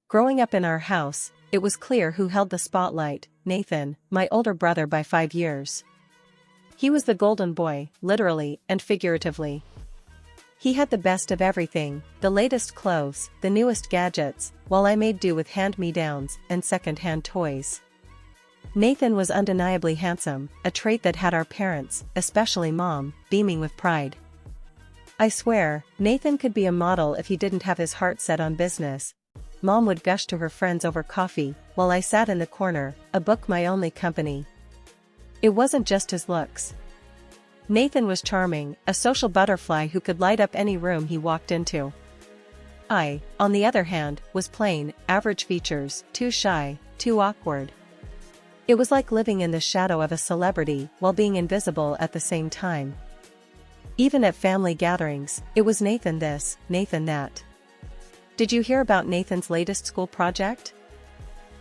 Growing up in our house, it was clear who held the spotlight: Nathan, my older brother by 5 years. He was the golden boy, literally and figuratively. He had the best of everything, the latest clothes, the newest gadgets, while I made do with hand-me-downs and second-hand toys. Nathan was undeniably handsome, a trait that had our parents, especially Mom, beaming with pride. I swear, Nathan could be a model if he didn't have his heart set on business. Mom would gush to her friends over coffee, while I sat in the corner, a book my only company. It wasn't just his looks. Nathan was charming, a social butterfly who could light up any room he walked into. I, on the other hand, was plain, average features, too shy, too awkward. It was like living in the shadow of a celebrity while being invisible at the same time. Even at family gatherings, it was Nathan this, Nathan that. Did you hear about Nathan's latest school project?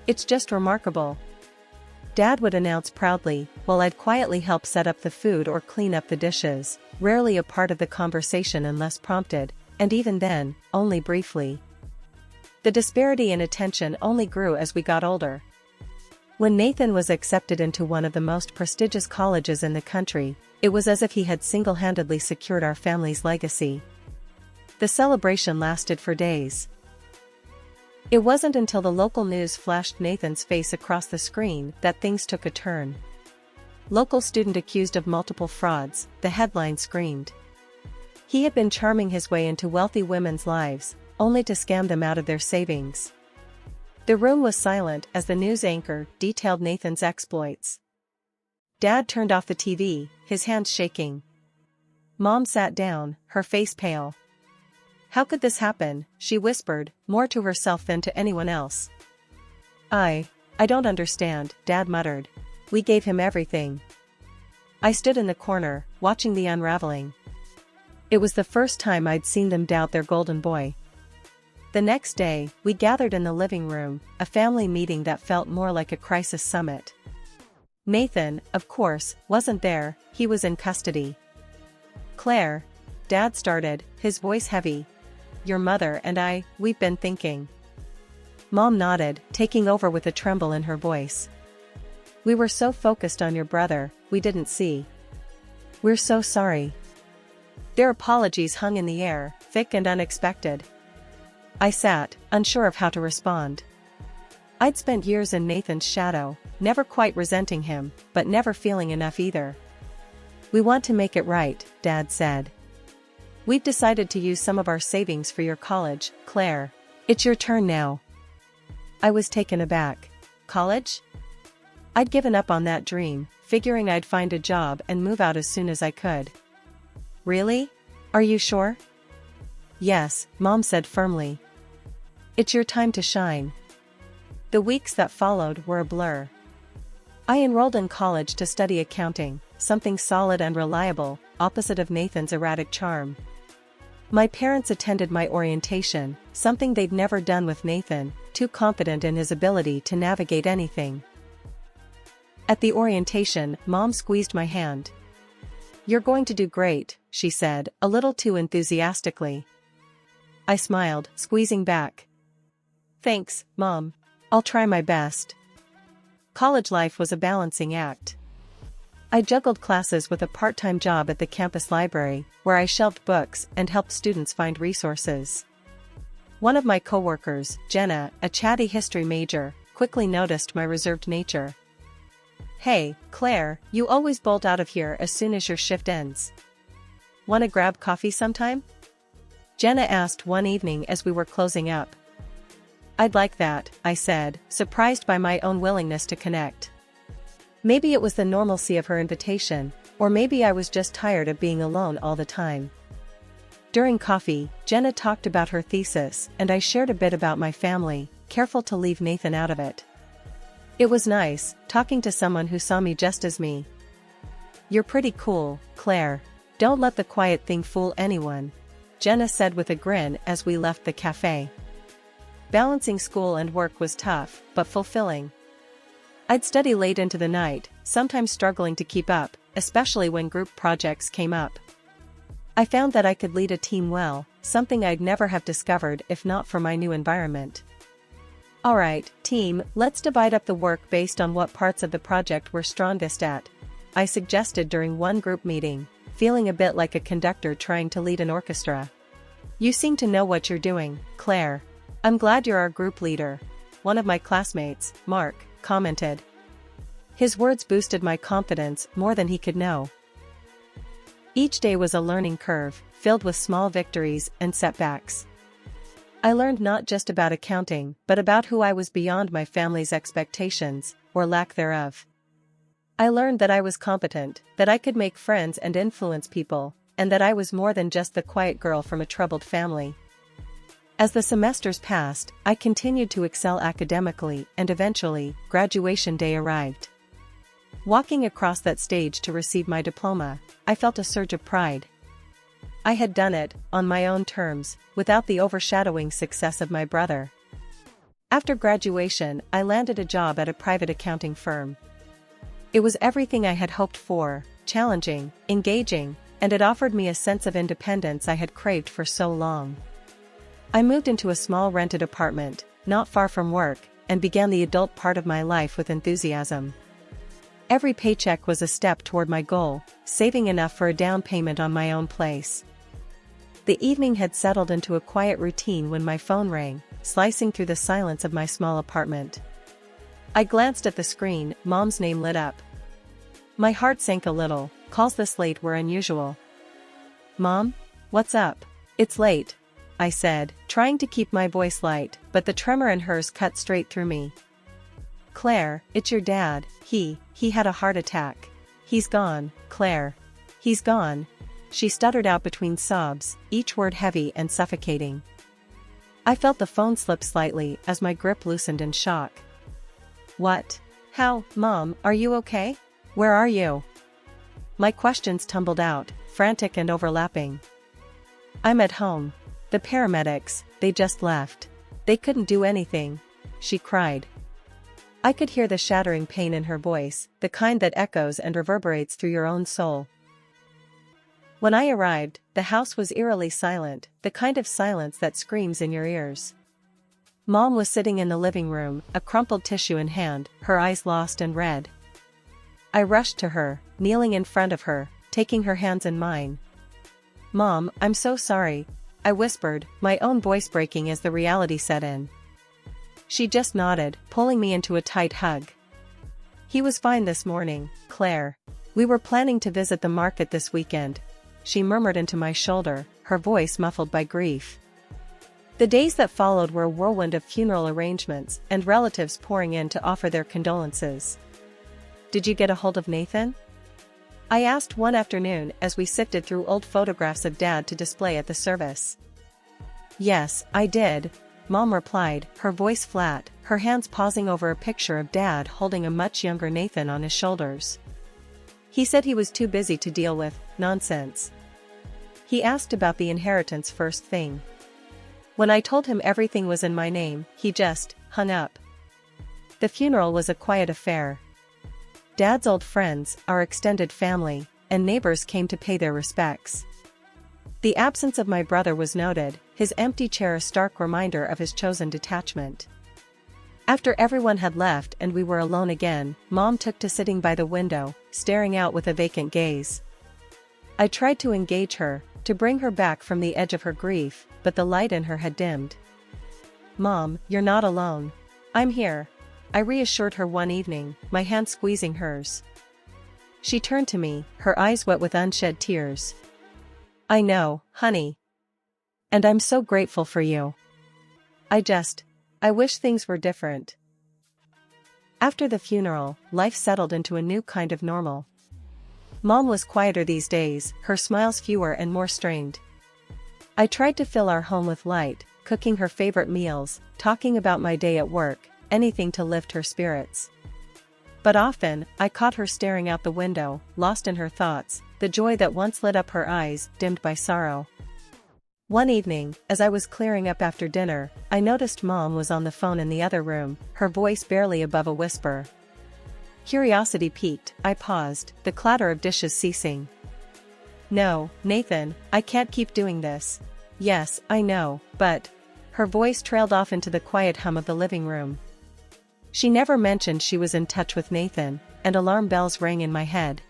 It's just remarkable. Dad would announce proudly, while I'd quietly help set up the food or clean up the dishes, rarely a part of the conversation unless prompted, and even then, only briefly. The disparity in attention only grew as we got older. When Nathan was accepted into one of the most prestigious colleges in the country, it was as if he had single-handedly secured our family's legacy. The celebration lasted for days. It wasn't until the local news flashed Nathan's face across the screen that things took a turn. Local student accused of multiple frauds, the headline screamed. He had been charming his way into wealthy women's lives, only to scam them out of their savings. The room was silent as the news anchor detailed Nathan's exploits. Dad turned off the TV, his hands shaking. Mom sat down, her face pale. "How could this happen?" she whispered, more to herself than to anyone else. I don't understand," Dad muttered. "We gave him everything." I stood in the corner, watching the unraveling. It was the first time I'd seen them doubt their golden boy. The next day, we gathered in the living room, a family meeting that felt more like a crisis summit. Nathan, of course, wasn't there, he was in custody. "Claire," Dad started, his voice heavy. "Your mother and we've been thinking." Mom nodded, taking over with a tremble in her voice. "We were so focused on your brother, we didn't see." "We're so sorry." Their apologies hung in the air, thick and unexpected. I sat, unsure of how to respond. I'd spent years in Nathan's shadow, never quite resenting him, but never feeling enough either. "We want to make it right," Dad said. "We've decided to use some of our savings for your college, Claire. It's your turn now." I was taken aback. College? I'd given up on that dream, figuring I'd find a job and move out as soon as I could. "Really? Are you sure?" "Yes," Mom said firmly. "It's your time to shine." The weeks that followed were a blur. I enrolled in college to study accounting, something solid and reliable, opposite of Nathan's erratic charm. My parents attended my orientation, something they'd never done with Nathan, too confident in his ability to navigate anything. At the orientation, Mom squeezed my hand. "You're going to do great," she said, a little too enthusiastically. I smiled, squeezing back. "Thanks, Mom. I'll try my best." College life was a balancing act. I juggled classes with a part-time job at the campus library, where I shelved books and helped students find resources. One of my coworkers, Jenna, a chatty history major, quickly noticed my reserved nature. "Hey, Claire, you always bolt out of here as soon as your shift ends. Wanna grab coffee sometime?" Jenna asked one evening as we were closing up. "I'd like that," I said, surprised by my own willingness to connect. Maybe it was the normalcy of her invitation, or maybe I was just tired of being alone all the time. During coffee, Jenna talked about her thesis, and I shared a bit about my family, careful to leave Nathan out of it. It was nice, talking to someone who saw me just as me. "You're pretty cool, Claire. Don't let the quiet thing fool anyone," Jenna said with a grin as we left the cafe. Balancing school and work was tough, but fulfilling. I'd study late into the night, sometimes struggling to keep up, especially when group projects came up. I found that I could lead a team well, something I'd never have discovered if not for my new environment. Alright, team, let's divide up the work based on what parts of the project we're strongest at, I suggested during one group meeting, feeling a bit like a conductor trying to lead an orchestra. You seem to know what you're doing, Claire. I'm glad you're our group leader. One of my classmates, Mark, commented. His words boosted my confidence more than he could know. Each day was a learning curve, filled with small victories and setbacks. I learned not just about accounting, but about who I was beyond my family's expectations, or lack thereof. I learned that I was competent, that I could make friends and influence people, and that I was more than just the quiet girl from a troubled family. As the semesters passed, I continued to excel academically, and eventually, graduation day arrived. Walking across that stage to receive my diploma, I felt a surge of pride. I had done it, on my own terms, without the overshadowing success of my brother. After graduation, I landed a job at a private accounting firm. It was everything I had hoped for, challenging, engaging, and it offered me a sense of independence I had craved for so long. I moved into a small rented apartment, not far from work, and began the adult part of my life with enthusiasm. Every paycheck was a step toward my goal, saving enough for a down payment on my own place. The evening had settled into a quiet routine when my phone rang, slicing through the silence of my small apartment. I glanced at the screen, Mom's name lit up. My heart sank a little, calls this late were unusual. Mom? What's up? It's late, I said, trying to keep my voice light, but the tremor in hers cut straight through me. Claire, it's your dad, he had a heart attack. He's gone, Claire. He's gone. She stuttered out between sobs, each word heavy and suffocating. I felt the phone slip slightly as my grip loosened in shock. What? How, Mom, are you okay? Where are you? My questions tumbled out, frantic and overlapping. I'm at home. The paramedics, they just left. They couldn't do anything, she cried. I could hear the shattering pain in her voice, the kind that echoes and reverberates through your own soul. When I arrived, the house was eerily silent, the kind of silence that screams in your ears. Mom was sitting in the living room, a crumpled tissue in hand, her eyes lost and red. I rushed to her, kneeling in front of her, taking her hands in mine. Mom, I'm so sorry, I whispered, my own voice breaking as the reality set in. She just nodded, pulling me into a tight hug. He was fine this morning, Claire. We were planning to visit the market this weekend, she murmured into my shoulder, her voice muffled by grief. The days that followed were a whirlwind of funeral arrangements and relatives pouring in to offer their condolences. Did you get a hold of Nathan? I asked one afternoon as we sifted through old photographs of Dad to display at the service. Yes, I did, Mom replied, her voice flat, her hands pausing over a picture of Dad holding a much younger Nathan on his shoulders. He said he was too busy to deal with nonsense. He asked about the inheritance first thing. When I told him everything was in my name, he just hung up. The funeral was a quiet affair. Dad's old friends, our extended family, and neighbors came to pay their respects. The absence of my brother was noted, his empty chair a stark reminder of his chosen detachment. After everyone had left and we were alone again, Mom took to sitting by the window, staring out with a vacant gaze. I tried to engage her, to bring her back from the edge of her grief, but the light in her had dimmed. Mom, you're not alone. I'm here, I reassured her one evening, my hand squeezing hers. She turned to me, her eyes wet with unshed tears. I know, honey. And I'm so grateful for you. I wish things were different. After the funeral, life settled into a new kind of normal. Mom was quieter these days, her smiles fewer and more strained. I tried to fill our home with light, cooking her favorite meals, talking about my day at work, anything to lift her spirits. But often, I caught her staring out the window, lost in her thoughts, the joy that once lit up her eyes, dimmed by sorrow. One evening, as I was clearing up after dinner, I noticed Mom was on the phone in the other room, her voice barely above a whisper. Curiosity piqued, I paused, the clatter of dishes ceasing. No, Nathan, I can't keep doing this. Yes, I know, but... Her voice trailed off into the quiet hum of the living room. She never mentioned she was in touch with Nathan, and alarm bells rang in my head.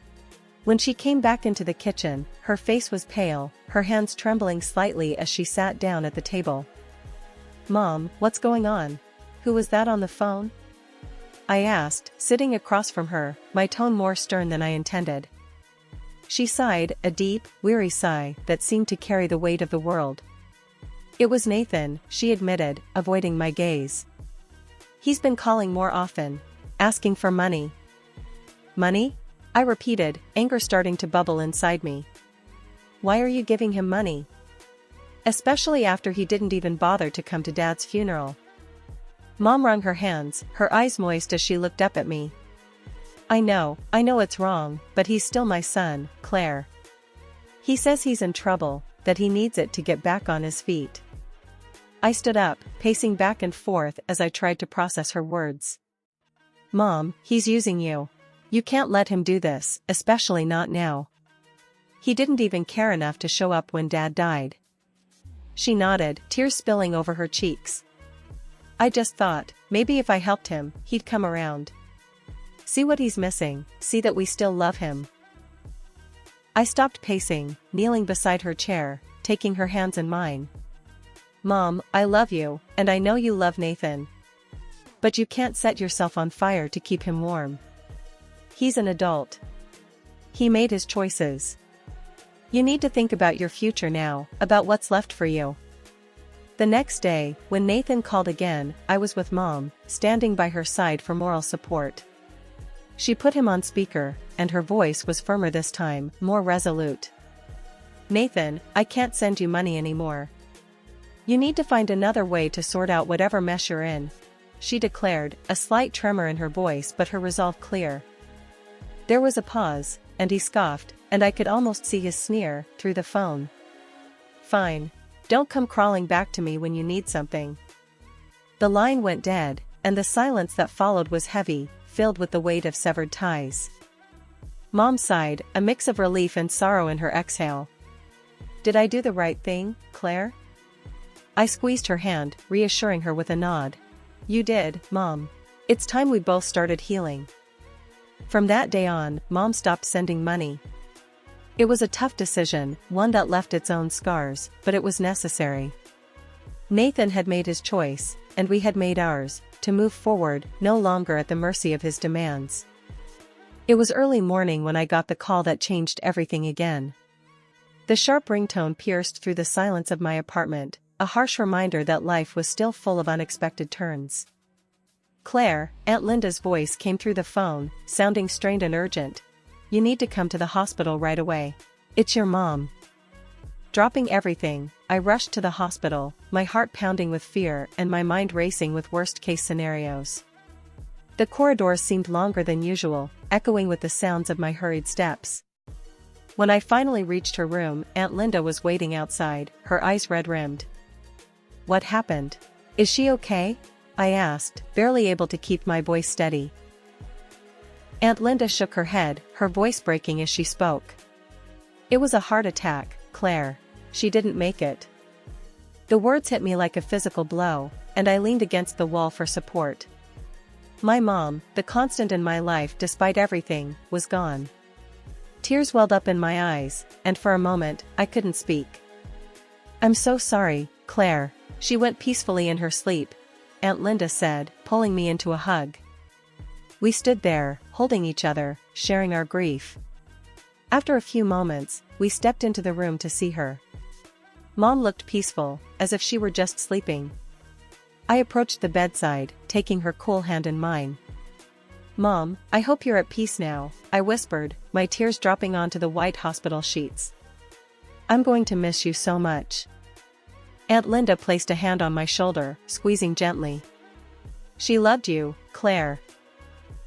When she came back into the kitchen, her face was pale, her hands trembling slightly as she sat down at the table. "Mom, what's going on? Who was that on the phone?" I asked, sitting across from her, my tone more stern than I intended. She sighed, a deep, weary sigh that seemed to carry the weight of the world. "It was Nathan," she admitted, avoiding my gaze. "He's been calling more often, asking for money." "Money?" I repeated, anger starting to bubble inside me. "Why are you giving him money? Especially after he didn't even bother to come to Dad's funeral." Mom wrung her hands, her eyes moist as she looked up at me. I know it's wrong, but he's still my son, Claire. He says he's in trouble, that he needs it to get back on his feet." I stood up, pacing back and forth as I tried to process her words. "Mom, he's using you. You can't let him do this, especially not now. He didn't even care enough to show up when Dad died." She nodded, tears spilling over her cheeks. "I just thought, maybe if I helped him, he'd come around. See what he's missing, see that we still love him." I stopped pacing, kneeling beside her chair, taking her hands in mine. "Mom, I love you, and I know you love Nathan. But you can't set yourself on fire to keep him warm. He's an adult. He made his choices. You need to think about your future now, about what's left for you." The next day, when Nathan called again, I was with Mom, standing by her side for moral support. She put him on speaker, and her voice was firmer this time, more resolute. "Nathan, I can't send you money anymore. You need to find another way to sort out whatever mess you're in," she declared, a slight tremor in her voice but her resolve clear. There was a pause, and he scoffed, and I could almost see his sneer, through the phone. "Fine. Don't come crawling back to me when you need something." The line went dead, and the silence that followed was heavy, filled with the weight of severed ties. Mom sighed, a mix of relief and sorrow in her exhale. "Did I do the right thing, Claire?" I squeezed her hand, reassuring her with a nod. "You did, Mom. It's time we both started healing." From that day on, Mom stopped sending money. It was a tough decision, one that left its own scars, but it was necessary. Nathan had made his choice, and we had made ours, to move forward, no longer at the mercy of his demands. It was early morning when I got the call that changed everything again. The sharp ringtone pierced through the silence of my apartment, a harsh reminder that life was still full of unexpected turns. "Claire," Aunt Linda's voice came through the phone, sounding strained and urgent. "You need to come to the hospital right away. It's your mom." Dropping everything, I rushed to the hospital, my heart pounding with fear and my mind racing with worst-case scenarios. The corridors seemed longer than usual, echoing with the sounds of my hurried steps. When I finally reached her room, Aunt Linda was waiting outside, her eyes red-rimmed. "What happened? Is she okay?" I asked, barely able to keep my voice steady. Aunt Linda shook her head, her voice breaking as she spoke. "It was a heart attack, Claire. She didn't make it." The words hit me like a physical blow, and I leaned against the wall for support. My mom, the constant in my life despite everything, was gone. Tears welled up in my eyes, and for a moment, I couldn't speak. "I'm so sorry, Claire." She went peacefully in her sleep, Aunt Linda said, pulling me into a hug. We stood there, holding each other, sharing our grief. After a few moments, we stepped into the room to see her. Mom looked peaceful, as if she were just sleeping. I approached the bedside, taking her cool hand in mine. "Mom, I hope you're at peace now," I whispered, my tears dropping onto the white hospital sheets. "I'm going to miss you so much." Aunt Linda placed a hand on my shoulder, squeezing gently. "She loved you, Claire.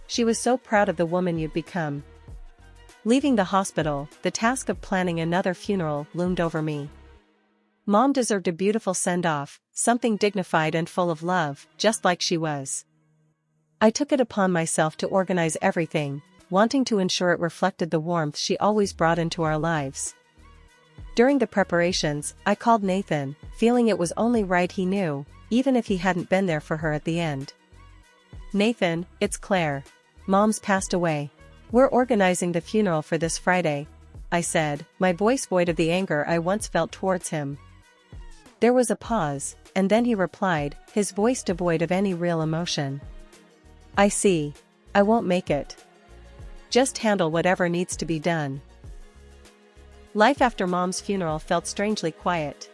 She was so proud of the woman you'd become." Leaving the hospital, the task of planning another funeral loomed over me. Mom deserved a beautiful send-off, something dignified and full of love, just like she was. I took it upon myself to organize everything, wanting to ensure it reflected the warmth she always brought into our lives. During the preparations, I called Nathan, feeling it was only right he knew, even if he hadn't been there for her at the end. "Nathan, it's Claire. Mom's passed away. We're organizing the funeral for this Friday," I said, my voice void of the anger I once felt towards him. There was a pause, and then he replied, his voice devoid of any real emotion. "I see. I won't make it. Just handle whatever needs to be done." Life after Mom's funeral felt strangely quiet.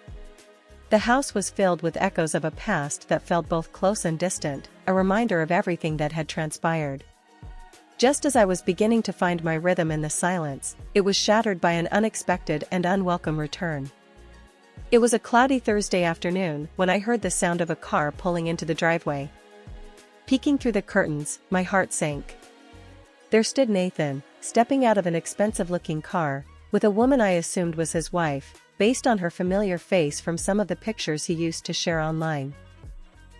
The house was filled with echoes of a past that felt both close and distant, a reminder of everything that had transpired. Just as I was beginning to find my rhythm in the silence, it was shattered by an unexpected and unwelcome return. It was a cloudy Thursday afternoon when I heard the sound of a car pulling into the driveway. Peeking through the curtains, my heart sank. There stood Nathan, stepping out of an expensive-looking car, with a woman I assumed was his wife, based on her familiar face from some of the pictures he used to share online.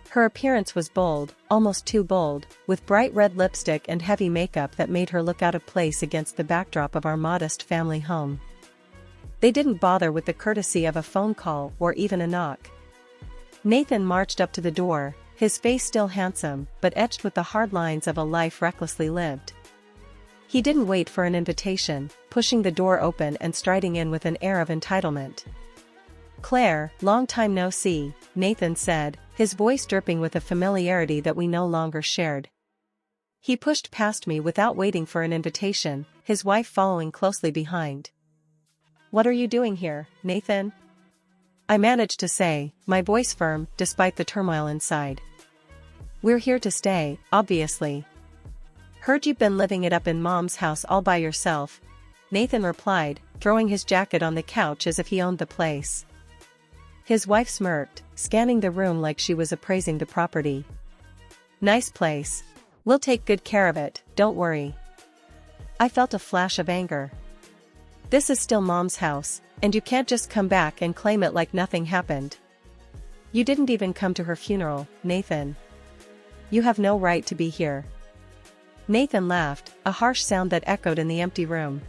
Her appearance was bold, almost too bold, with bright red lipstick and heavy makeup that made her look out of place against the backdrop of our modest family home. They didn't bother with the courtesy of a phone call or even a knock. Nathan marched up to the door, his face still handsome, but etched with the hard lines of a life recklessly lived. He didn't wait for an invitation, pushing the door open and striding in with an air of entitlement. "Claire, long time no see," Nathan said, his voice dripping with a familiarity that we no longer shared. He pushed past me without waiting for an invitation, his wife following closely behind. "What are you doing here, Nathan?" I managed to say, my voice firm, despite the turmoil inside. "We're here to stay, obviously." "Heard you've been living it up in Mom's house all by yourself," Nathan replied, throwing his jacket on the couch as if he owned the place. His wife smirked, scanning the room like she was appraising the property. "Nice place. We'll take good care of it, don't worry." I felt a flash of anger. "This is still Mom's house, and you can't just come back and claim it like nothing happened. You didn't even come to her funeral, Nathan. You have no right to be here." Nathan laughed, a harsh sound that echoed in the empty room.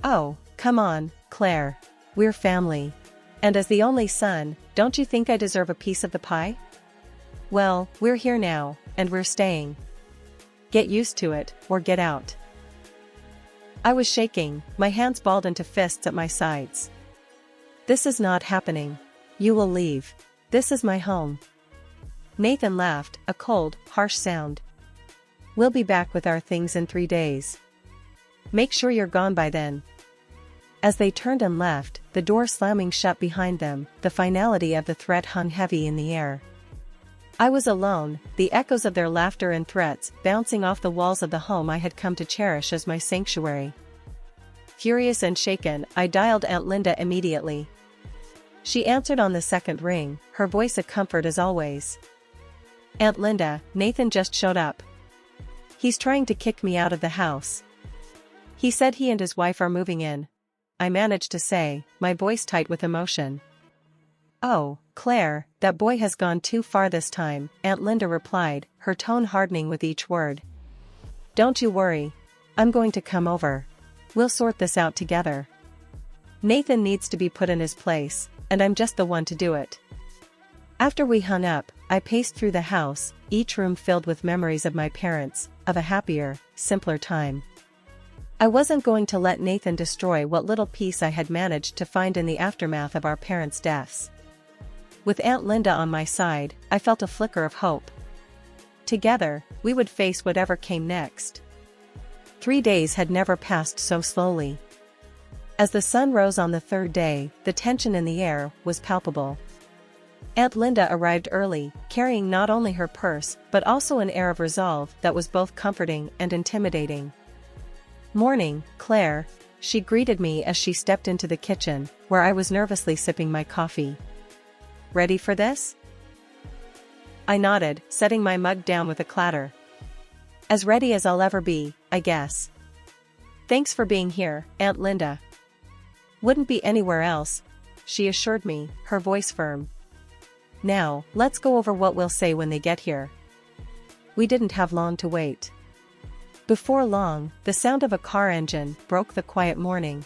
"Oh, come on, Claire. We're family. And as the only son, don't you think I deserve a piece of the pie? Well, we're here now, and we're staying. Get used to it, or get out." I was shaking, my hands balled into fists at my sides. "This is not happening. You will leave. This is my home." Nathan laughed, a cold, harsh sound. "We'll be back with our things in 3 days. Make sure you're gone by then." As they turned and left, the door slamming shut behind them, the finality of the threat hung heavy in the air. I was alone, the echoes of their laughter and threats bouncing off the walls of the home I had come to cherish as my sanctuary. Furious and shaken, I dialed Aunt Linda immediately. She answered on the second ring, her voice a comfort as always. "Aunt Linda, Nathan just showed up. He's trying to kick me out of the house. He said he and his wife are moving in," I managed to say, my voice tight with emotion. "Oh, Claire, that boy has gone too far this time," Aunt Linda replied, her tone hardening with each word. "Don't you worry. I'm going to come over. We'll sort this out together. Nathan needs to be put in his place, and I'm just the one to do it." After we hung up, I paced through the house, each room filled with memories of my parents, of a happier, simpler time. I wasn't going to let Nathan destroy what little peace I had managed to find in the aftermath of our parents' deaths. With Aunt Linda on my side, I felt a flicker of hope. Together, we would face whatever came next. 3 days had never passed so slowly. As the sun rose on the third day, the tension in the air was palpable. Aunt Linda arrived early, carrying not only her purse but also an air of resolve that was both comforting and intimidating. "Morning, Claire," she greeted me as she stepped into the kitchen, where I was nervously sipping my coffee. "Ready for this?" I nodded, setting my mug down with a clatter. "As ready as I'll ever be, I guess. Thanks for being here, Aunt Linda." "Wouldn't be anywhere else," she assured me, her voice firm. "Now, let's go over what we'll say when they get here." We didn't have long to wait. Before long, the sound of a car engine broke the quiet morning.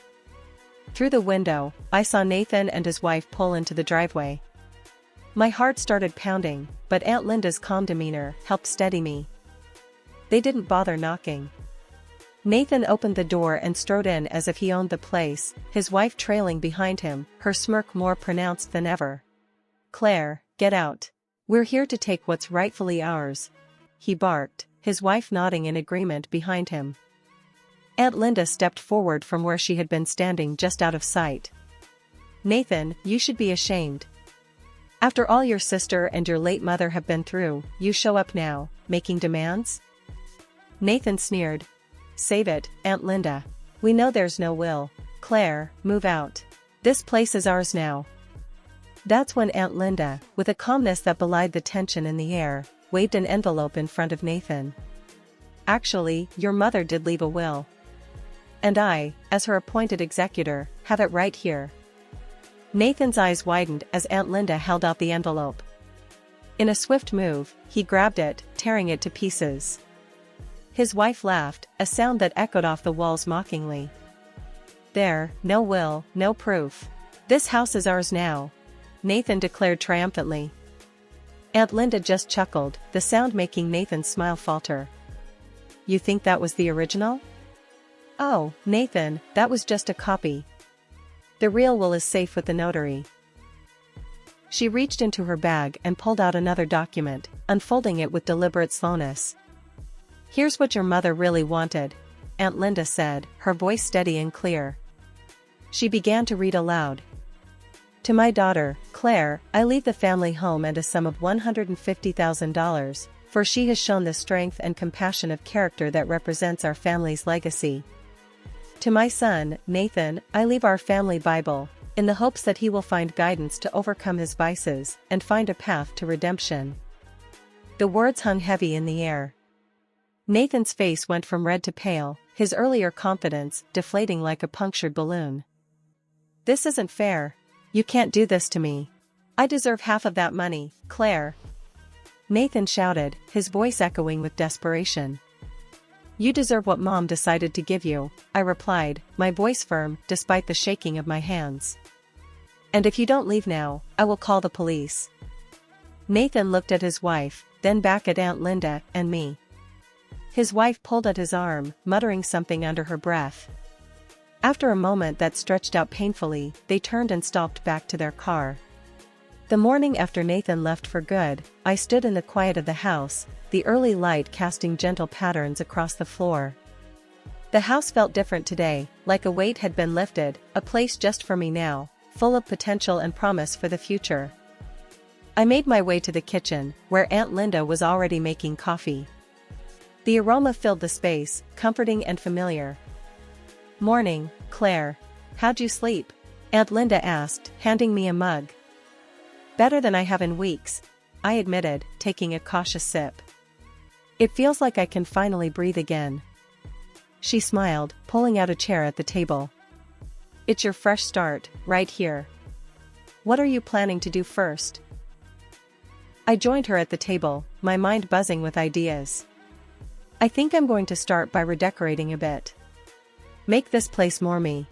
Through the window, I saw Nathan and his wife pull into the driveway. My heart started pounding, but Aunt Linda's calm demeanor helped steady me. They didn't bother knocking. Nathan opened the door and strode in as if he owned the place, his wife trailing behind him, her smirk more pronounced than ever. "Claire, get out. We're here to take what's rightfully ours," he barked, his wife nodding in agreement behind him. Aunt Linda stepped forward from where she had been standing just out of sight. "Nathan, you should be ashamed. After all your sister and your late mother have been through, you show up now, making demands?" Nathan sneered. "Save it, Aunt Linda. We know there's no will. Claire, move out. This place is ours now." That's when Aunt Linda, with a calmness that belied the tension in the air, waved an envelope in front of Nathan. "Actually, your mother did leave a will. And I, as her appointed executor, have it right here." Nathan's eyes widened as Aunt Linda held out the envelope. In a swift move, he grabbed it, tearing it to pieces. His wife laughed, a sound that echoed off the walls mockingly. "There, no will, no proof. This house is ours now," Nathan declared triumphantly. Aunt Linda just chuckled, the sound making Nathan's smile falter. "You think that was the original?" "Oh, Nathan, that was just a copy. The real will is safe with the notary." She reached into her bag and pulled out another document, unfolding it with deliberate slowness. "Here's what your mother really wanted," Aunt Linda said, her voice steady and clear. She began to read aloud. "To my daughter, Claire, I leave the family home and a sum of $150,000, for she has shown the strength and compassion of character that represents our family's legacy. To my son, Nathan, I leave our family Bible, in the hopes that he will find guidance to overcome his vices and find a path to redemption." The words hung heavy in the air. Nathan's face went from red to pale, his earlier confidence deflating like a punctured balloon. "This isn't fair. You can't do this to me. I deserve half of that money, Claire," Nathan shouted, his voice echoing with desperation. "You deserve what Mom decided to give you," I replied, my voice firm despite the shaking of my hands. "And if you don't leave now, I will call the police." Nathan looked at his wife, then back at Aunt Linda and me. His wife pulled at his arm, muttering something under her breath. After a moment that stretched out painfully, they turned and stalked back to their car. The morning after Nathan left for good, I stood in the quiet of the house, the early light casting gentle patterns across the floor. The house felt different today, like a weight had been lifted, a place just for me now, full of potential and promise for the future. I made my way to the kitchen, where Aunt Linda was already making coffee. The aroma filled the space, comforting and familiar. "Morning, Claire. How'd you sleep?" Aunt Linda asked, handing me a mug. "Better than I have in weeks," I admitted, taking a cautious sip. "It feels like I can finally breathe again." She smiled, pulling out a chair at the table. "It's your fresh start, right here. What are you planning to do first?" I joined her at the table, my mind buzzing with ideas. "I think I'm going to start by redecorating a bit. Make this place more me.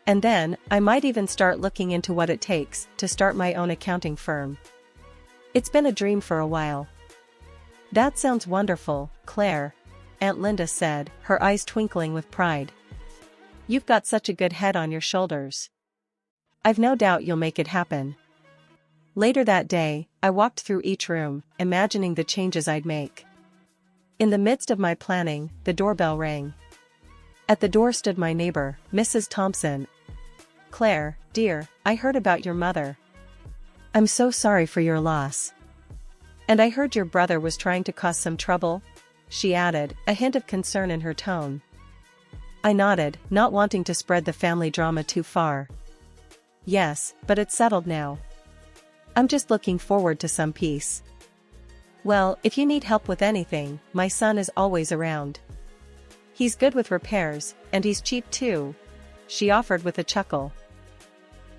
And then, I might even start looking into what it takes to start my own accounting firm. It's been a dream for a while." "That sounds wonderful, Claire," Aunt Linda said, her eyes twinkling with pride. "You've got such a good head on your shoulders. I've no doubt you'll make it happen." Later that day, I walked through each room, imagining the changes I'd make. In the midst of my planning, the doorbell rang. At the door stood my neighbor, Mrs. Thompson. "Claire, dear, I heard about your mother. I'm so sorry for your loss. And I heard your brother was trying to cause some trouble," she added, a hint of concern in her tone. I nodded, not wanting to spread the family drama too far. "Yes, but it's settled now. I'm just looking forward to some peace. Well, if you need help with anything, my son is always around. He's good with repairs, and he's cheap too," she offered with a chuckle.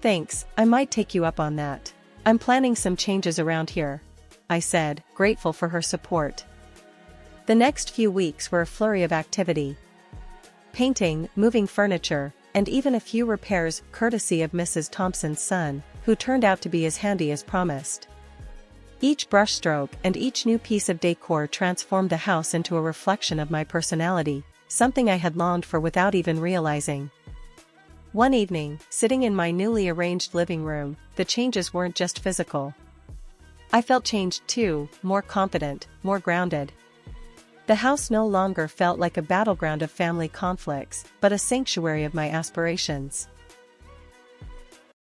"Thanks, I might take you up on that. I'm planning some changes around here," I said, grateful for her support. The next few weeks were a flurry of activity. Painting, moving furniture, and even a few repairs courtesy of Mrs. Thompson's son, who turned out to be as handy as promised. Each brushstroke and each new piece of decor transformed the house into a reflection of my personality, something I had longed for without even realizing. One evening, sitting in my newly arranged living room, the changes weren't just physical. I felt changed too, more confident, more grounded. The house no longer felt like a battleground of family conflicts, but a sanctuary of my aspirations.